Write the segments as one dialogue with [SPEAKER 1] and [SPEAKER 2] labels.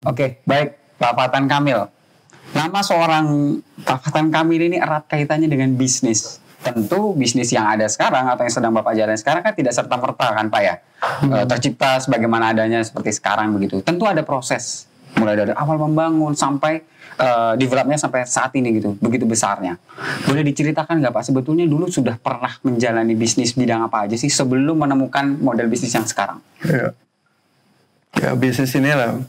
[SPEAKER 1] Oke, baik Pak Fatan Kamil. Nama seorang Pak Fatan Kamil ini erat kaitannya dengan bisnis. Tentu bisnis yang ada sekarang atau yang sedang Bapak jalan sekarang kan tidak serta-merta kan Pak ya. Tercipta sebagaimana adanya seperti sekarang begitu. Tentu ada proses. Mulai dari awal membangun sampai developnya sampai saat ini gitu. Begitu besarnya. Boleh diceritakan nggak Pak? Sebetulnya dulu sudah pernah menjalani bisnis bidang apa aja sih sebelum menemukan model bisnis yang sekarang?
[SPEAKER 2] Ya bisnis inilah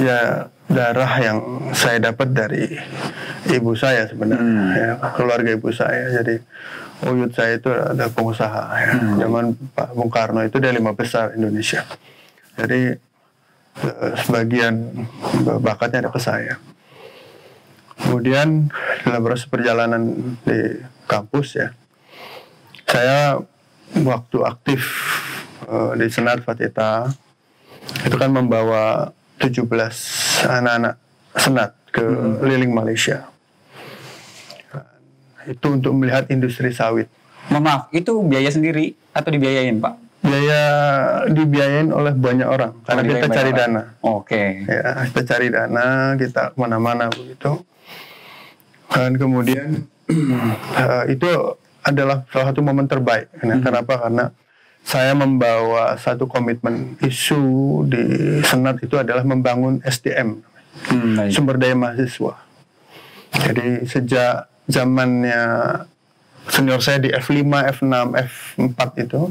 [SPEAKER 2] ya darah yang saya dapat dari ibu saya sebenarnya, ya, keluarga ibu saya. Jadi uyut saya itu ada pengusaha, ya. Zaman Pak Bung Karno itu dia 5 besar Indonesia. Jadi sebagian bakatnya ada ke saya. Kemudian dalam proses perjalanan di kampus ya, saya waktu aktif di Senat Fatita itu kan membawa 17 anak-anak senat ke keliling Malaysia. Itu untuk melihat industri sawit.
[SPEAKER 1] Maaf, itu biaya sendiri atau dibiayain Pak?
[SPEAKER 2] Biaya dibiayain oleh banyak orang karena kita cari dana.
[SPEAKER 1] Oke.
[SPEAKER 2] Ya, kita cari dana, kita kemana-mana begitu. Dan kemudian itu adalah salah satu momen terbaik. Kenapa? Karena saya membawa satu komitmen isu di Senat itu adalah membangun SDM, sumber daya mahasiswa. Jadi sejak zamannya senior saya di F5, F6, F4 itu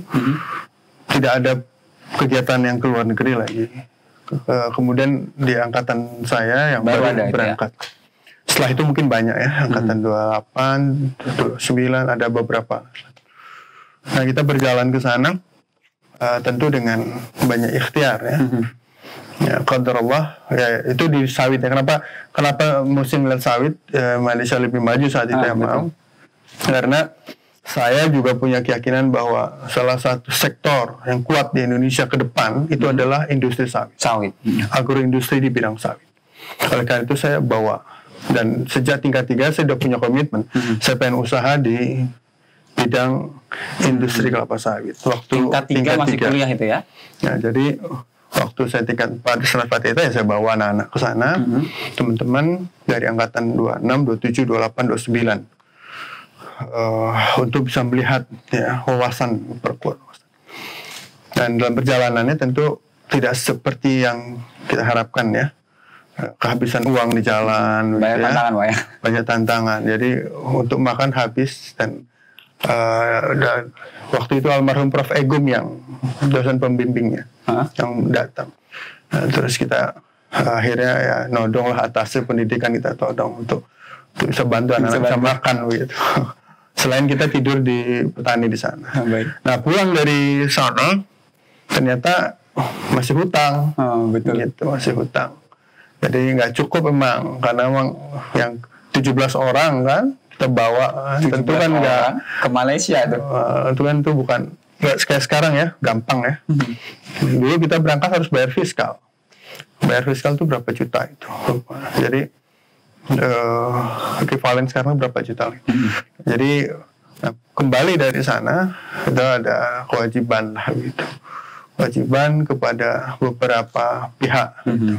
[SPEAKER 2] tidak ada kegiatan yang ke luar negeri lagi. Kemudian di angkatan saya yang baru berangkat. Ya? Setelah itu mungkin banyak ya, angkatan 28, 29 ada beberapa. Nah kita berjalan ke sana tentu dengan banyak ikhtiar ya. Ya qadarullah ya itu di sawit ya. Kenapa musim lihat sawit Malaysia lebih maju saat itu ya mau. Karena saya juga punya keyakinan bahwa salah satu sektor yang kuat di Indonesia ke depan itu adalah industri sawit. Agroindustri di bidang sawit. Oleh karena itu saya bawa dan sejak tingkat 3 saya sudah punya komitmen. Saya pengen usaha di bidang industri kelapa sawit. Waktu
[SPEAKER 1] tingkat 3 masih kuliah itu ya?
[SPEAKER 2] Nah, jadi waktu saya tingkat 4 di Senat Fatita ya saya bawa anak-anak ke sana, teman-teman dari angkatan 26, 27, 28, 29 untuk bisa melihat ya wawasan perkuat. Dan dalam perjalanannya tentu tidak seperti yang kita harapkan ya. Kehabisan uang di jalan,
[SPEAKER 1] banyak tantangan, Pak ya.
[SPEAKER 2] Banyak tantangan. Jadi untuk makan habis dan waktu itu almarhum Prof. Egum yang dosen pembimbingnya yang datang. Nah, terus kita akhirnya ya nodong lah atasnya pendidikan kita todong untuk bisa bantu anak-anak bisa makan gitu. Selain kita tidur di petani di sana. Nah pulang dari sana ternyata masih hutang.
[SPEAKER 1] Betul.
[SPEAKER 2] Gitu, masih hutang. Jadi nggak cukup memang karena memang yang 17 orang kan kita bawa tentu kan nggak
[SPEAKER 1] ke Malaysia tuh.
[SPEAKER 2] Itu kan tuh bukan nggak kayak sekarang ya gampang ya. Dulu kita berangkat harus bayar fiskal. Bayar fiskal tuh berapa juta itu. Jadi ekivalen sekarang berapa juta lagi. Jadi kembali dari sana kita ada kewajiban lah gitu. Kewajiban kepada beberapa pihak gitu.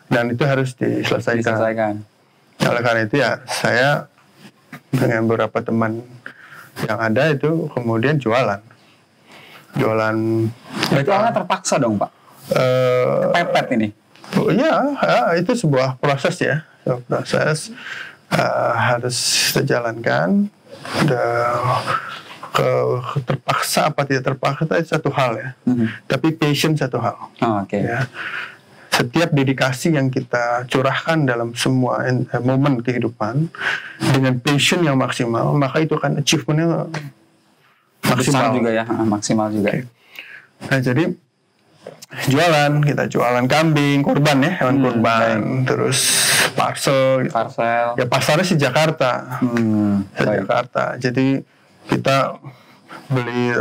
[SPEAKER 2] Dan itu harus diselesaikan. Oleh karena itu ya saya dengan beberapa teman yang ada itu kemudian jualan.
[SPEAKER 1] Itu terpaksa dong Pak? Kepepet ini?
[SPEAKER 2] Iya, itu sebuah proses ya. Proses harus kita jalankan. Terpaksa apa tidak terpaksa itu satu hal ya. Tapi passion satu hal. Ya. Setiap dedikasi yang kita curahkan dalam semua momen kehidupan dengan passion yang maksimal, maka itu akan achievementnya maksimal
[SPEAKER 1] juga ya, maksimal juga.
[SPEAKER 2] Nah jadi kita jualan kambing, kurban ya, hewan kurban, terus parcel. Ya pasarnya di Jakarta, Jakarta. Jadi kita beli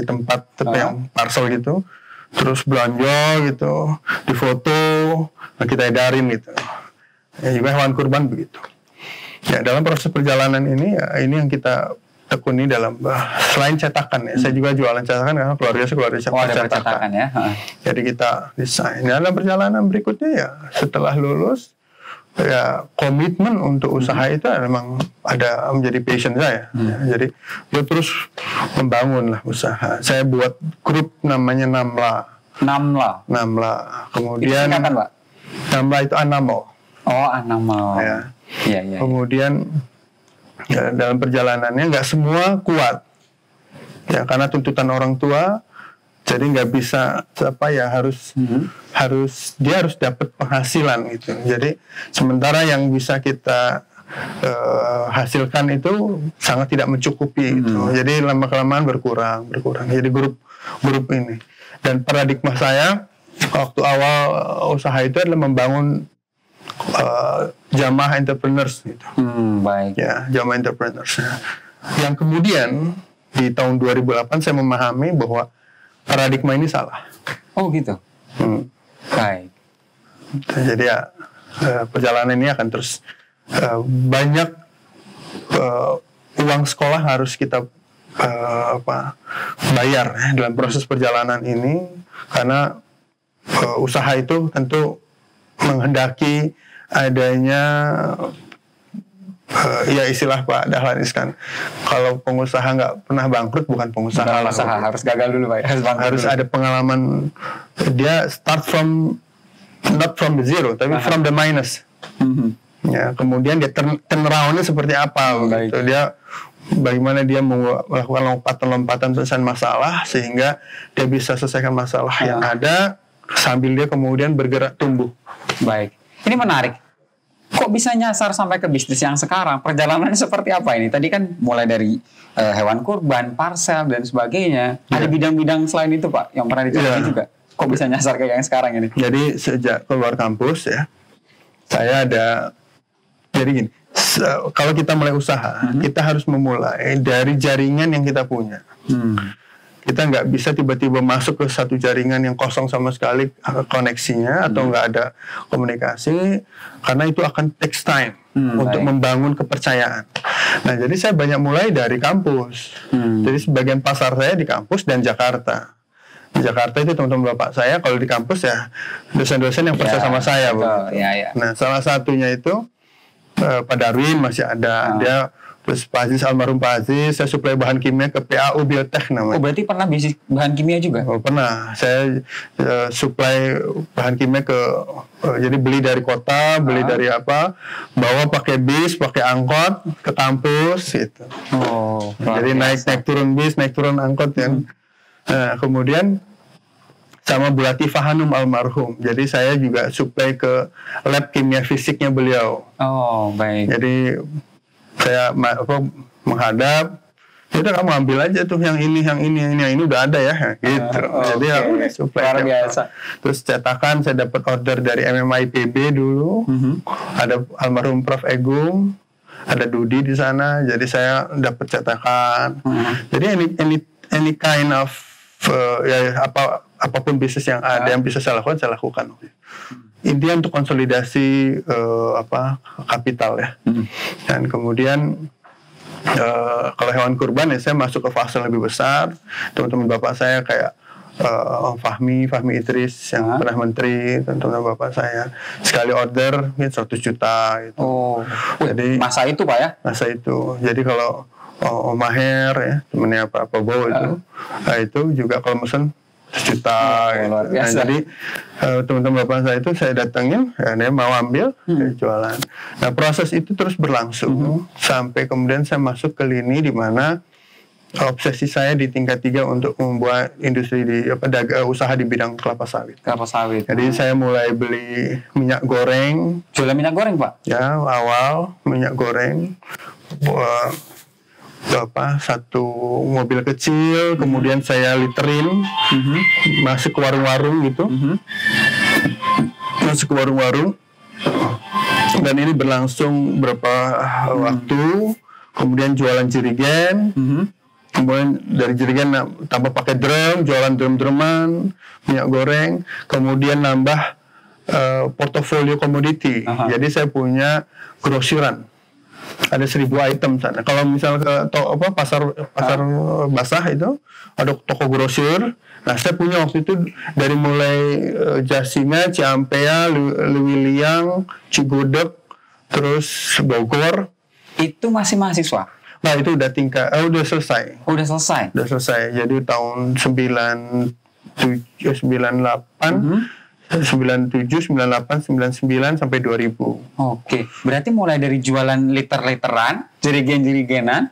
[SPEAKER 2] tempat yang parcel gitu. Terus belanja gitu, difoto, kita edarin gitu. Ya juga hewan kurban begitu. Ya dalam proses perjalanan ini, ya ini yang kita tekuni dalam selain cetakan ya, saya juga jualan cetakan karena keluarga saya keluarga
[SPEAKER 1] ada percetakan ya.
[SPEAKER 2] Jadi kita desain. Dalam perjalanan berikutnya ya setelah lulus ya komitmen untuk usaha itu memang ada menjadi passion saya. Ya, jadi dia terus membangun lah usaha. Saya buat grup namanya Namla. Kemudian
[SPEAKER 1] itu singkatan, Pak?
[SPEAKER 2] Namla itu Anamo.
[SPEAKER 1] Oh, Anamo.
[SPEAKER 2] Ya.
[SPEAKER 1] Iya.
[SPEAKER 2] Kemudian ya, dalam perjalanannya nggak semua kuat ya karena tuntutan orang tua, jadi nggak bisa dia harus dapat penghasilan gitu. Jadi sementara yang bisa kita hasilkan itu sangat tidak mencukupi gitu. Jadi lama kelamaan berkurang. Jadi grup ini, dan paradigma saya waktu awal usaha itu adalah membangun jamaah entrepreneurs gitu.
[SPEAKER 1] Baik.
[SPEAKER 2] Ya, jamaah entrepreneurs. Yang kemudian di tahun 2008 saya memahami bahwa paradigma ini salah.
[SPEAKER 1] Oh gitu. Baik.
[SPEAKER 2] Jadi ya perjalanan ini akan terus banyak uang sekolah harus kita bayar dalam proses perjalanan ini, karena usaha itu tentu menghendaki adanya ya istilah Pak Dahlan Iskan, kalau pengusaha nggak pernah bangkrut bukan pengusaha.
[SPEAKER 1] Harus gagal dulu Pak.
[SPEAKER 2] Harus ada pengalaman, dia start from not from the zero tapi from the minus. Ya, kemudian dia turn around-nya seperti apa gitu. Dia bagaimana dia melakukan lompatan penyelesaian masalah sehingga dia bisa selesaikan masalah yang ada sambil dia kemudian bergerak tumbuh.
[SPEAKER 1] Baik. Ini menarik. Kok bisa nyasar sampai ke bisnis yang sekarang? Perjalanannya seperti apa ini? Tadi kan mulai dari hewan kurban, parsel, dan sebagainya. Ada bidang-bidang selain itu Pak, yang pernah dicoba juga. Kok bisa nyasar kayak yang sekarang ini?
[SPEAKER 2] Jadi sejak keluar kampus ya, saya jadi gini, kalau kita mulai usaha, kita harus memulai dari jaringan yang kita punya. Kita nggak bisa tiba-tiba masuk ke satu jaringan yang kosong sama sekali koneksinya atau nggak ada komunikasi, karena itu akan takes time untuk membangun kepercayaan. Nah, jadi saya banyak mulai dari kampus. Jadi sebagian pasar saya di kampus dan Jakarta. Di Jakarta itu teman-teman bapak saya, kalau di kampus ya dosen-dosen yang percaya sama saya. Nah, salah satunya itu Pak Darwin masih ada, dia. Terus Pak Aziz, almarhum Pak Aziz, saya suplai bahan kimia ke PAU Biotech namanya.
[SPEAKER 1] Oh, berarti pernah bisnis bahan kimia juga?
[SPEAKER 2] Oh, pernah. Saya suplai bahan kimia jadi beli dari kota, beli dari bawa pakai bis, pakai angkot ke kampus gitu.
[SPEAKER 1] Oh,
[SPEAKER 2] jadi naik turun bis, naik turun angkot kan. Nah, kemudian sama Bu Latifah Hanum almarhum. Jadi saya juga suplai ke lab kimia fisiknya beliau.
[SPEAKER 1] Oh, baik.
[SPEAKER 2] Jadi saya menghadap, udah kamu ambil aja tuh yang ini udah ada ya gitu. Jadi
[SPEAKER 1] luar biasa.
[SPEAKER 2] Terus cetakan saya dapat order dari MMIPB dulu, ada almarhum Prof Egung, ada Dudi di sana, jadi saya dapat cetakan. Jadi any kind of apapun bisnis yang ada yang bisa saya lakukan. Intinya untuk konsolidasi kapital ya. Dan kemudian kalau hewan kurban ya saya masuk ke fase lebih besar. Teman-teman bapak saya kayak Fahmi Idris yang pernah menteri, teman-teman bapak saya sekali order 100 juta gitu.
[SPEAKER 1] Jadi masa itu Pak ya?
[SPEAKER 2] Masa itu. Jadi kalau Om Maher ya, temennya Pak Bowo itu juga kalau mesen juta gitu. Nah, jadi teman-teman bapak saya itu saya datangin, dia mau ambil, jualan. Nah, proses itu terus berlangsung sampai kemudian saya masuk ke lini di mana obsesi saya di tingkat 3 untuk membuat industri usaha di bidang kelapa sawit. Jadi saya mulai beli minyak goreng.
[SPEAKER 1] Jualan minyak goreng Pak?
[SPEAKER 2] Ya, awal minyak goreng. Satu mobil kecil, kemudian saya literin, masuk ke warung-warung gitu, dan ini berlangsung berapa waktu, kemudian jualan jerigen, kemudian dari jerigen tambah pakai drum, jualan drum-druman, minyak goreng, kemudian nambah portofolio komoditi, jadi saya punya grosiran. ada 1.000 item sana. Kalau misal ke pasar basah itu ada toko grosir. Nah, saya punya waktu itu dari mulai Jasinga, Ciampea, Lewiliang, Cigudeg, terus Bogor.
[SPEAKER 1] Itu masih mahasiswa?
[SPEAKER 2] Nah, itu udah udah selesai.
[SPEAKER 1] Udah selesai?
[SPEAKER 2] Udah selesai. Jadi tahun 97, 98, 99 sampai 2000.
[SPEAKER 1] Oke, berarti mulai dari jualan liter-literan, jerigen-jerigenan,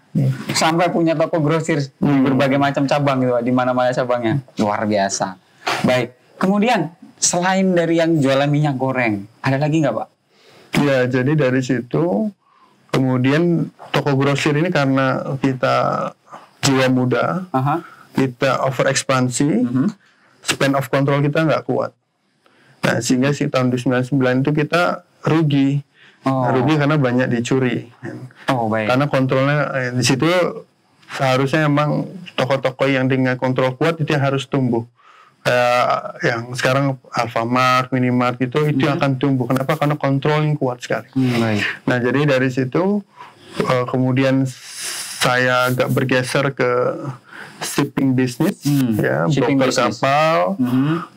[SPEAKER 1] sampai punya toko grosir berbagai macam cabang gitu, di mana-mana cabangnya. Luar biasa. Baik, kemudian selain dari yang jualan minyak goreng, ada lagi nggak Pak?
[SPEAKER 2] Ya, jadi dari situ, kemudian toko grosir ini karena kita jiwa muda, kita over ekspansi, span of control kita nggak kuat. Nah, sehingga tahun 99 itu kita rugi. Rugi karena banyak dicuri.
[SPEAKER 1] Baik.
[SPEAKER 2] Karena kontrolnya di situ seharusnya emang toko-toko yang dengan kontrol kuat itu yang harus tumbuh. Yang sekarang Alfamart, Minimart itu yang akan tumbuh. Kenapa? Karena kontrol yang kuat sekali.
[SPEAKER 1] Baik.
[SPEAKER 2] Nah, jadi dari situ kemudian saya agak bergeser ke shipping business, ya,
[SPEAKER 1] shipping
[SPEAKER 2] broker
[SPEAKER 1] business.
[SPEAKER 2] kapal,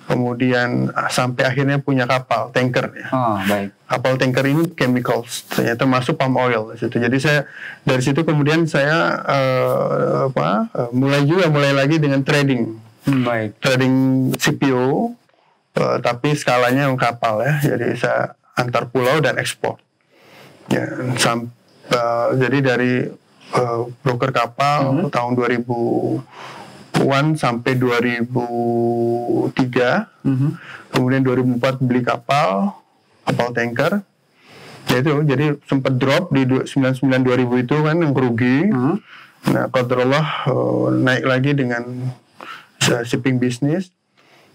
[SPEAKER 2] kemudian sampai akhirnya punya kapal tanker, ya.
[SPEAKER 1] Baik.
[SPEAKER 2] Kapal tanker ini chemicals, ternyata masuk palm oil di situ. Jadi saya dari situ kemudian saya mulai lagi dengan trading,
[SPEAKER 1] Baik.
[SPEAKER 2] trading CPO, tapi skalanya yang kapal, ya. Jadi saya antar pulau dan ekspor. Ya, jadi dari broker kapal tahun 2000-an sampai 2003, kemudian 2004 beli kapal tanker. Jadi sempat drop di 99-2000 itu kan yang rugi. Nah, qadarullah naik lagi dengan shipping business.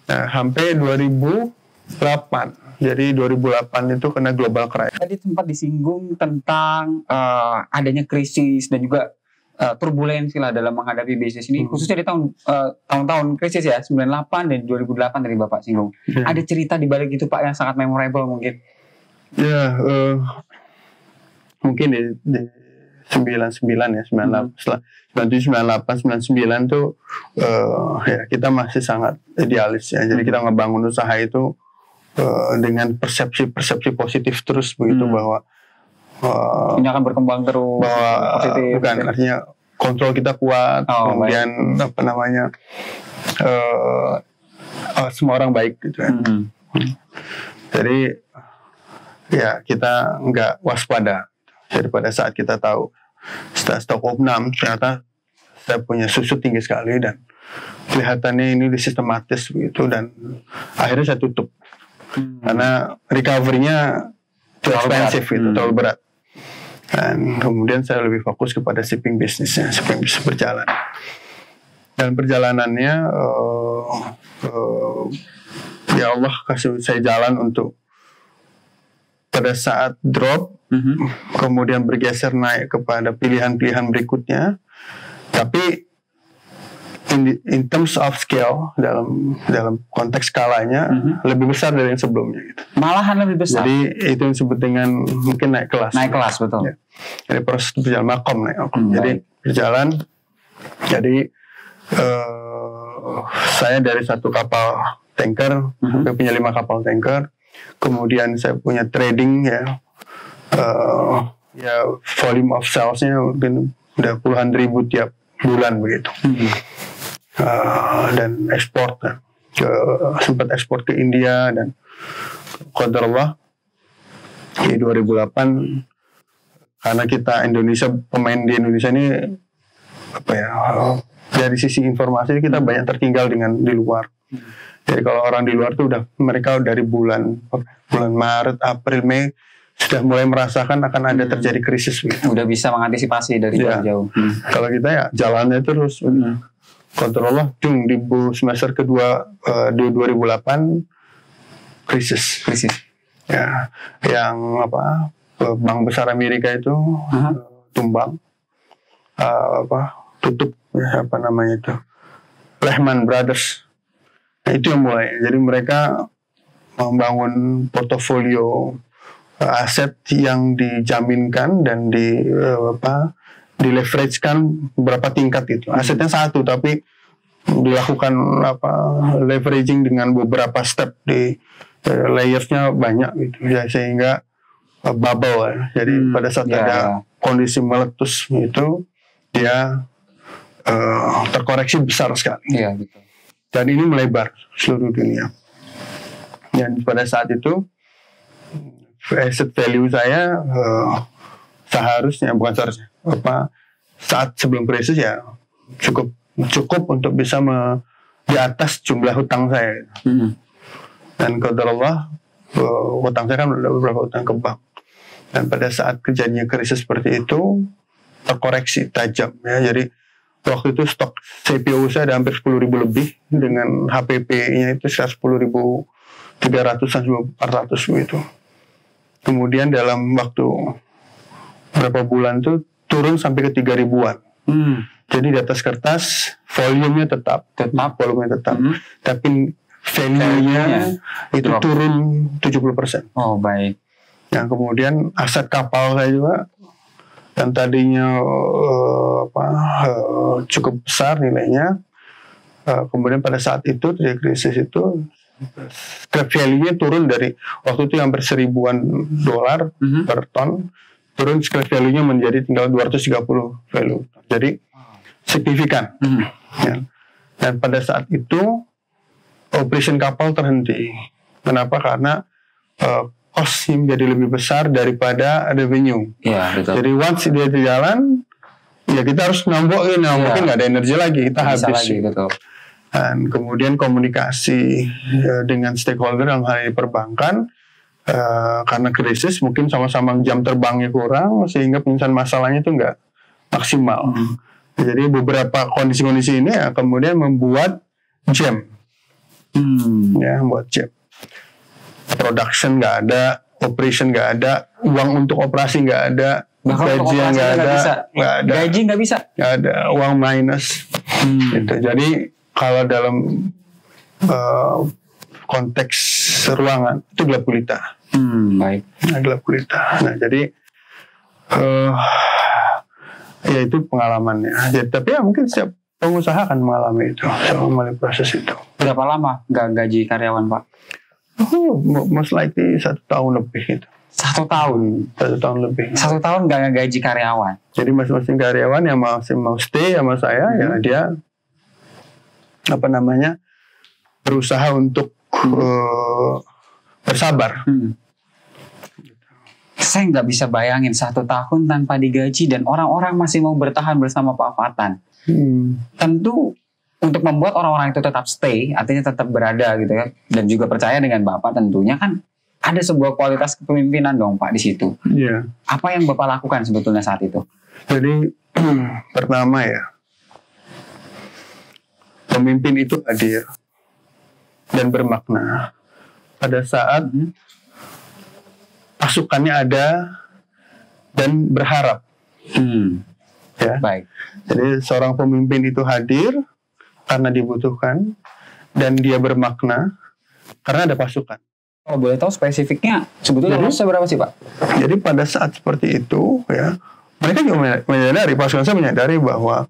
[SPEAKER 2] Nah, sampai 2008. Jadi 2008 itu kena global crisis.
[SPEAKER 1] Tadi sempat disinggung tentang adanya krisis dan juga turbulensi lah dalam menghadapi bisnis ini, khususnya di tahun-tahun krisis ya, 98 dan 2008 dari Bapak singgung. Ada cerita di balik itu Pak yang sangat memorable mungkin?
[SPEAKER 2] Ya, mungkin di 99 ya, 98, setelah 97, 98, 99 tuh ya kita masih sangat idealis ya. Jadi kita ngebangun usaha itu dengan persepsi positif terus begitu, bahwa
[SPEAKER 1] ini akan berkembang terus,
[SPEAKER 2] bahwa
[SPEAKER 1] positif,
[SPEAKER 2] bukan
[SPEAKER 1] gitu.
[SPEAKER 2] artinya kontrol kita kuat, kemudian semua orang baik gitu ya. Jadi ya kita nggak waspada. Jadi pada saat kita tahu setelah stok opnam ternyata saya punya susut tinggi sekali dan kelihatannya ini sistematis begitu, dan akhirnya saya tutup. Karena recovery-nya too expensive gitu, terlalu berat. Dan kemudian saya lebih fokus kepada shipping business-nya, shipping business berjalan. Dan perjalanannya ya Allah kasih saya jalan untuk pada saat drop, kemudian bergeser naik kepada pilihan-pilihan berikutnya. Tapi in terms of scale, dalam konteks skalanya lebih besar dari yang sebelumnya gitu.
[SPEAKER 1] Malahan lebih besar.
[SPEAKER 2] Jadi itu yang disebut dengan mungkin naik kelas.
[SPEAKER 1] Naik kelas, betul.
[SPEAKER 2] Ya. Jadi proses berjalan makom naik. Jadi berjalan. Jadi saya dari satu kapal tanker sampai punya 5 kapal tanker. Kemudian saya punya trading ya. Ya volume of sales-nya mungkin udah puluhan ribu tiap bulan begitu. Dan ekspor sempat ekspor ke India, dan qadarullah di 2008 karena kita pemain di Indonesia ini dari sisi informasi kita banyak tertinggal dengan di luar. Jadi kalau orang di luar tuh mereka dari bulan Maret, April, Mei sudah mulai merasakan akan ada terjadi krisis gitu.
[SPEAKER 1] Udah bisa mengantisipasi dari jauh-jauh.
[SPEAKER 2] Kalau kita ya jalannya terus. Kontrollah di semester kedua 2008 krisis. Ya, yang bank besar Amerika itu tumbang, tutup ya, itu Lehman Brothers. Nah, itu yang mulai. Jadi mereka membangun portofolio aset yang dijaminkan dan di leverage-kan berapa tingkat itu. Asetnya satu tapi dilakukan leveraging dengan beberapa step di layersnya banyak gitu ya, sehingga bubble ya. Jadi pada saat ada kondisi meletus itu dia terkoreksi besar sekali.
[SPEAKER 1] Iya, betul.
[SPEAKER 2] Dan ini melebar seluruh dunia. Dan pada saat itu asset value saya saat sebelum krisis ya cukup untuk bisa di atas jumlah hutang saya. Dan qadarullah hutang saya kan ada beberapa hutang ke bank. Dan pada saat kejadiannya krisis seperti itu terkoreksi tajam ya. Jadi waktu itu stok CPO saya ada hampir 10.000 lebih, dengan HPP-nya itu sekitar 10.300 400 gitu. Kemudian dalam waktu berapa bulan tuh turun sampai ke 3.000-an. Jadi di atas kertas volumenya tetap, volumenya tetap, tapi value-nya itu turun 70%.
[SPEAKER 1] Oh, baik.
[SPEAKER 2] Yang kemudian aset kapal saya juga yang tadinya cukup besar nilainya, kemudian pada saat itu dari krisis itu scrap value-nya turun dari waktu itu hampir $1,000-an per ton, turun scrap value-nya menjadi tinggal 230 value. Jadi signifikan. Ya. Dan pada saat itu operation kapal terhenti. Kenapa? Karena cost menjadi lebih besar daripada revenue.
[SPEAKER 1] Iya, betul.
[SPEAKER 2] Jadi once dia jalan, ya kita harus nambahin, mungkin nggak ada energi lagi, kita habis.
[SPEAKER 1] Lagi, betul.
[SPEAKER 2] Dan kemudian komunikasi dengan stakeholder yang hal ini perbankan, karena krisis mungkin sama-sama jam terbangnya kurang, sehingga penyelesaian masalahnya itu nggak maksimal. Jadi beberapa kondisi-kondisi ini kemudian membuat jam, membuat jam. Production nggak ada, operation nggak ada, uang untuk operasi nggak ada, gaji nggak ada,
[SPEAKER 1] gaji nggak bisa,
[SPEAKER 2] nggak ada, uang minus. Gitu. Jadi kalau dalam konteks ruangan itu gelap gulita.
[SPEAKER 1] Baik.
[SPEAKER 2] Gelap gulita. Nah jadi ya itu pengalamannya. Jadi, tapi ya mungkin setiap pengusaha akan mengalami itu, melalui proses itu.
[SPEAKER 1] Berapa lama nggak gaji karyawan, Pak?
[SPEAKER 2] Most likely 1 tahun lebih gitu.
[SPEAKER 1] 1 tahun?
[SPEAKER 2] 1 tahun lebih.
[SPEAKER 1] 1 tahun nggak gaji karyawan? Jadi
[SPEAKER 2] masing-masing karyawan yang masih mau stay sama saya, ya dia berusaha untuk bersabar.
[SPEAKER 1] Saya nggak bisa bayangin 1 tahun tanpa digaji dan orang-orang masih mau bertahan bersama Pak Fatan. Tentu untuk membuat orang-orang itu tetap stay, artinya tetap berada gitu ya, dan juga percaya dengan Bapak, tentunya kan ada sebuah kualitas kepemimpinan dong Pak di situ.
[SPEAKER 2] Iya.
[SPEAKER 1] Apa yang Bapak lakukan sebetulnya saat itu?
[SPEAKER 2] Jadi pertama ya, pemimpin itu hadir dan bermakna pada saat pasukannya ada dan berharap. Ya.
[SPEAKER 1] Baik.
[SPEAKER 2] Jadi seorang pemimpin itu hadir karena dibutuhkan dan dia bermakna karena ada pasukan.
[SPEAKER 1] Kalau boleh tahu spesifiknya sebetulnya lolosnya berapa sih Pak?
[SPEAKER 2] Jadi pada saat seperti itu ya, mereka juga menyadari, pasukan saya menyadari bahwa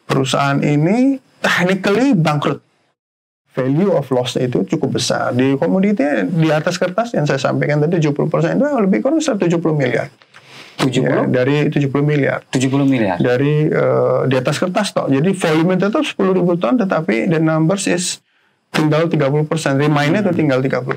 [SPEAKER 2] perusahaan ini technically bangkrut. Value of loss itu cukup besar. Di komoditi di atas kertas yang saya sampaikan tadi 70% itu lebih kurang 170 miliar.
[SPEAKER 1] 70?
[SPEAKER 2] Ya, dari 70 miliar.
[SPEAKER 1] 70 miliar.
[SPEAKER 2] Dari di atas kertas toh. Jadi volume tetap 10.000 ton, tetapi the numbers is tinggal 30%. Remainnya itu tinggal 30%.